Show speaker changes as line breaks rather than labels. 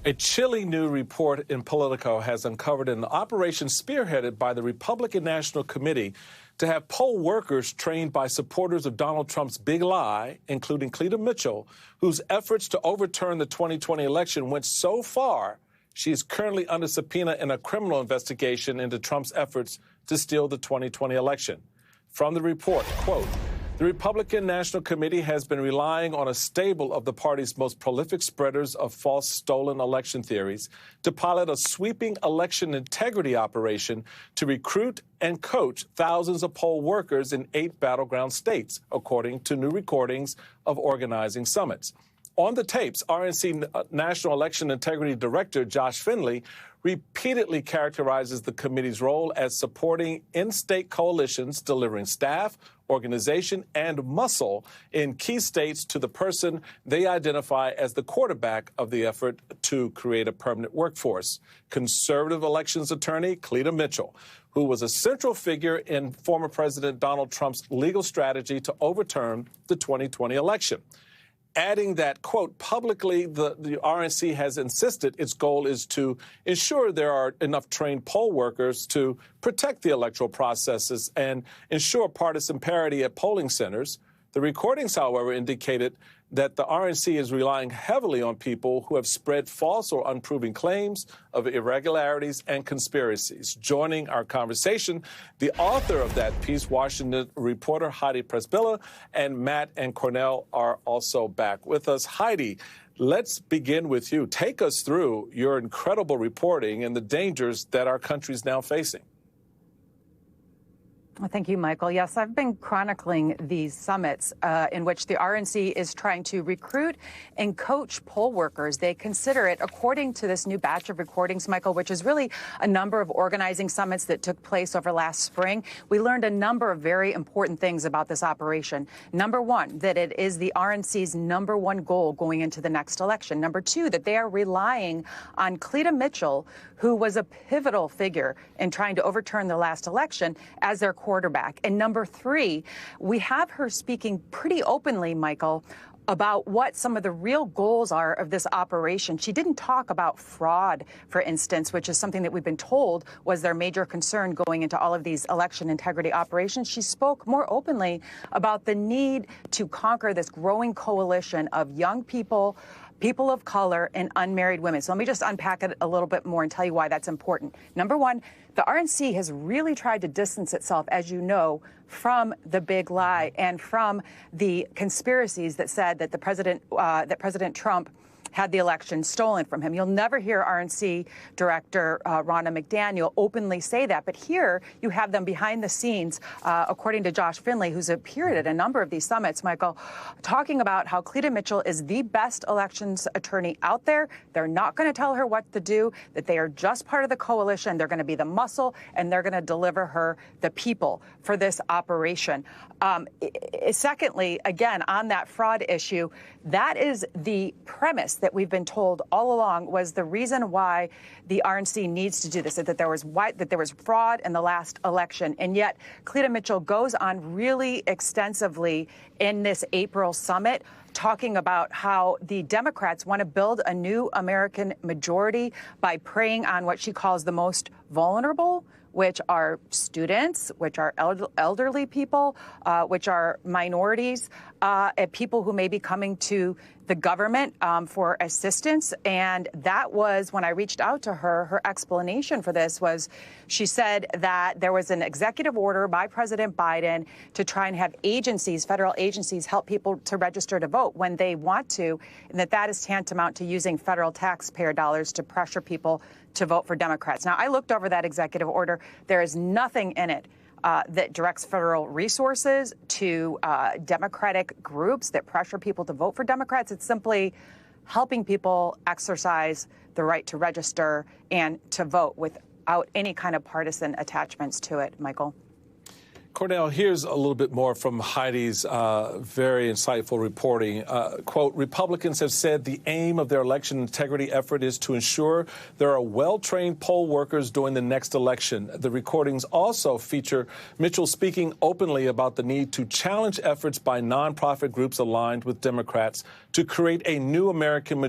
A chilling new report in Politico has uncovered an operation spearheaded by the Republican National Committee to have poll workers trained by supporters of Donald Trump's big lie, including Cleta Mitchell, whose efforts to overturn the 2020 election went so far she is currently under subpoena in a criminal investigation into Trump's efforts to steal the 2020 election. From the report, quote, "The Republican National Committee has been relying on a stable of the party's most prolific spreaders of false stolen election theories to pilot a sweeping election integrity operation to recruit and coach thousands of poll workers in 8 battleground states, according to new recordings of organizing summits. On the tapes, RNC National Election Integrity Director Josh Finley repeatedly characterizes the committee's role as supporting in-state coalitions, delivering staff, organization, and muscle in key states to the person they identify as the quarterback of the effort to create a permanent workforce, conservative elections attorney Cleta Mitchell, who was a central figure in former President Donald Trump's legal strategy to overturn the 2020 election. Adding that, quote, publicly, the RNC has insisted its goal is to ensure there are enough trained poll workers to protect the electoral processes and ensure partisan parity at polling centers. The recordings, however, indicated that the RNC is relying heavily on people who have spread false or unproven claims of irregularities and conspiracies. Joining our conversation, the author of that piece, Washington reporter Heidi Presbilla, and Matt and Cornell are also back with us. Heidi, let's begin with you. Take us through your incredible reporting and the dangers that our country is now facing.
Well, thank you, Michael. Yes, I've been chronicling these summits in which the RNC is trying to recruit and coach poll workers. They consider it, according to this new batch of recordings, Michael, which is really a number of organizing summits that took place over last spring. We learned a number of very important things about this operation. Number one, that it is the RNC's number one goal going into the next election. Number two, that they are relying on Cleta Mitchell, who was a pivotal figure in trying to overturn the last election, as their quarterback. And number three, we have her speaking pretty openly, Michael, about what some of the real goals are of this operation. She didn't talk about fraud, for instance, which is something that we've been told was their major concern going into all of these election integrity operations. She spoke more openly about the need to conquer this growing coalition of young people, people of color, and unmarried women. So let me just unpack it a little bit more and tell you why that's important. Number one, the RNC has really tried to distance itself, as you know, from the big lie and from the conspiracies that said that President Trump had the election stolen from him. You'll never hear RNC Director Ronna McDaniel openly say that. But here you have them behind the scenes, according to Josh Finley, who's appeared at a number of these summits, Michael, talking about how Cleta Mitchell is the best elections attorney out there. They're not going to tell her what to do, that they are just part of the coalition. They're going to be the muscle, and they're going to deliver her the people for this operation. Secondly, again, on that fraud issue, that is the premise that we've been told all along was the reason why the RNC needs to do this, that there was fraud in the last election. And yet Cleta Mitchell goes on really extensively in this April summit talking about how the Democrats want to build a new American majority by preying on what she calls the most vulnerable, which are students, which are elderly people, which are minorities, and people who may be coming to the government for assistance. And that was, when I reached out to her, her explanation for this was, she said that there was an executive order by President Biden to try and have agencies, federal agencies, help people to register to vote when they want to, and that is tantamount to using federal taxpayer dollars to pressure people to vote for Democrats. Now, I looked over that executive order. There is nothing in it that directs federal resources to Democratic groups that pressure people to vote for Democrats. It's simply helping people exercise the right to register and to vote without any kind of partisan attachments to it, Michael.
Cornell, here's a little bit more from Heidi's very insightful reporting. Quote, Republicans have said the aim of their election integrity effort is to ensure there are well-trained poll workers during the next election. The recordings also feature Mitchell speaking openly about the need to challenge efforts by nonprofit groups aligned with Democrats to create a new American